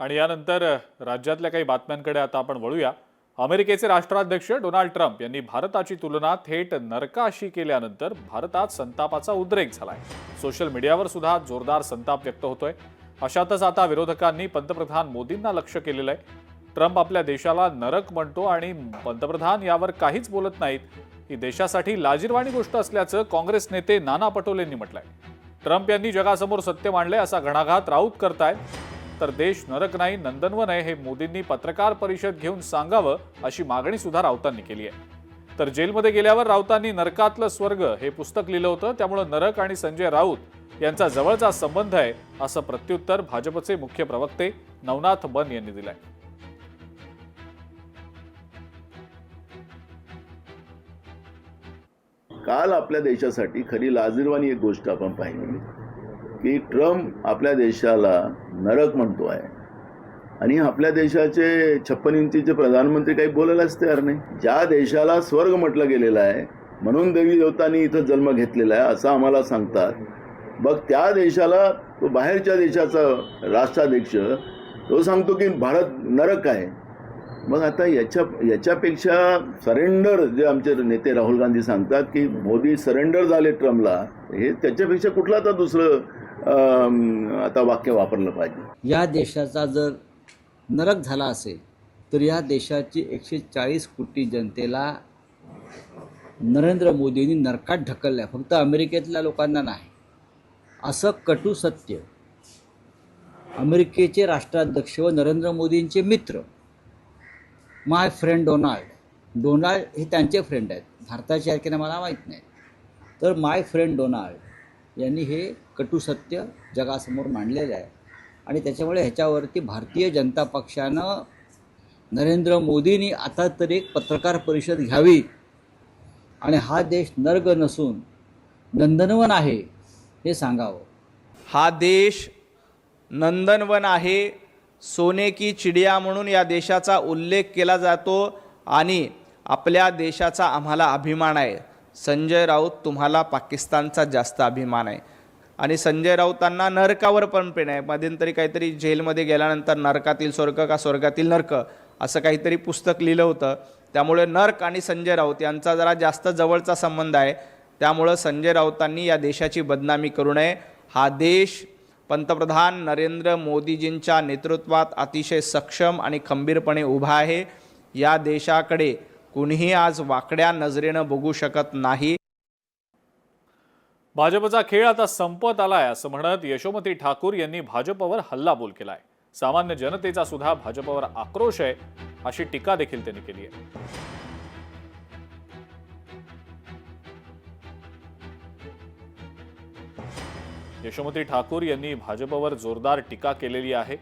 आणि यानंतर राज्यातल्या काही बातम्यांकडे आता आपण वळूया। अमेरिकेचे राष्ट्राध्यक्ष डोनाल्ड ट्रम्प यांनी भारताची तुलना थेट नरकाशी केल्यानंतर भारतात संतापाचा उद्रेक झालाय। सोशल मीडियावर सुद्धा जोरदार संताप व्यक्त होतोय। अशातच आता विरोधकांनी पंतप्रधान मोदींना लक्ष्य केलेलं आहे। ट्रम्प आपल्या देशाला नरक म्हणतो आणि पंतप्रधान यावर काहीच बोलत नाहीत। ही देशासाठी लाजिरवाणी गोष्ट असल्याचं काँग्रेस नेते नाना पटोलेंनी म्हटलंय। ट्रम्प यांनी जगासमोर सत्य मांडले असा घणाघात राऊत करतायत। तर देश नरक नाही नंदनवन आहे हे मोदींनी पत्रकार परिषद घेऊन सांगावं अशी मागणी सुद्धा राऊतांनी केली आहे। तर जेलमध्ये गेल्यावर राऊतांनी नरकातलं स्वर्ग हे पुस्तक लिहिलं होतं, त्यामुळे नरक आणि संजय राऊत यांचा जवळचा संबंध आहे असं प्रत्युत्तर भाजपचे मुख्य प्रवक्ते नवनाथ बन यांनी दिलंय। काल आपल्या देशासाठी खरी लाजिरवाणी एक गोष्ट आपण पाहिली की ट्रम्प आपल्या देशाला नरक म्हणतो आहे आणि आपल्या देशाचे 56 इंचीचे प्रधानमंत्री काही बोलायलाच तयार नाही। ज्या देशाला स्वर्ग म्हटलं गेलेलं आहे म्हणून देवी देवतांनी इथं जन्म घेतलेला आहे असं आम्हाला सांगतात, मग त्या देशाला तो बाहेरच्या देशाचा राष्ट्राध्यक्ष तो सांगतो की भारत नरक आहे। मग आता याच्यापेक्षा सरेंडर जे आमचे नेते राहुल गांधी सांगतात की मोदी सरेंडर झाले ट्रम्पला, हे त्याच्यापेक्षा कुठला आता दुसरं आता वाक्य वापरलं पाहिजे। या देशाचा जर नरक झाला असेल तर या देशाची 140 कोटी जनतेला नरेंद्र मोदींनी नरकात ढकललं आहे, फक्त अमेरिकेतल्या लोकांना नाही। असं कटू सत्य अमेरिकेचे राष्ट्राध्यक्ष व नरेंद्र मोदींचे मित्र माय फ्रेंड डोनाल्ड हे त्यांचे फ्रेंड आहेत, भारताचे आहेत की नाही मला माहीत नाही। तर माय फ्रेंड डोनाल्ड यांनी हे कटू सत्य जगासमोर मांडलेलं आहे आणि त्याच्यामुळे ह्याच्यावरती भारतीय जनता पक्षानं नरेंद्र मोदींनी आता तरी एक पत्रकार परिषद घ्यावी आणि हा देश नर्क नसून नंदनवन आहे हे सांगावं। हा देश नंदनवन आहे, सोने की चिडिया म्हणून या देशाचा उल्लेख केला जातो आणि आपल्या देशाचा आम्हाला अभिमान आहे। संजय राऊत तुम्हाला पाकिस्तानचा जास्त अभिमान आहे आणि संजय राऊतांना नरकावर पण प्रेम आहे। मध्यंतरी काहीतरी जेलमध्ये गेल्यानंतर नरकातील स्वर्ग का स्वर्गातील नरक असं काहीतरी पुस्तक लिहिलं होतं, त्यामुळे नरक आणि संजय राऊत यांचा जरा जास्त जवळचा संबंध आहे। त्यामुळे संजय राऊतांनी या देशाची बदनामी करू नये। हा देश पंतप्रधान नरेंद्र मोदीजींच्या नेतृत्वात अतिशय सक्षम आणि खंबीरपणे उभा आहे। या देशाकडे कुणीही आज वाकड्या नजरेनं बघू शकत नाही। भाजपचा खेळ आता संपत आलाय असं म्हणत यशोमती ठाकूर यांनी भाजपवर हल्लाबोल केलाय। सामान्य जनतेचा सुद्धा भाजपवर आक्रोश आहे अशी टीका देखील त्यांनी केली आहे। यशोमती ठाकूर यांनी भाजपवर जोरदार टीका केलेली आहे।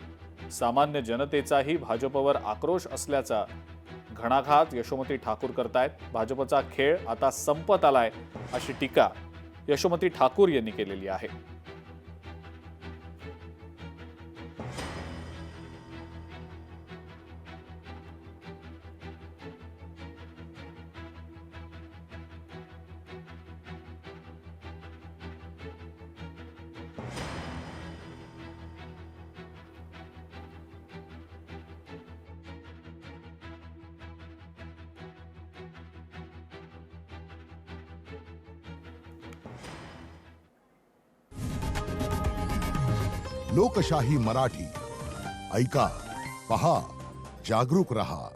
सामान्य जनतेचाही भाजपवर आक्रोश असल्याचा घणाघात यशोमती ठाकूर करतायत। भाजपचा खेळ आता संपत आलाय अशी टीका यशोमती ठाकूर यांनी केलेली आहे। लोकशाही मराठी ऐका, पहा, जागरूक रहा।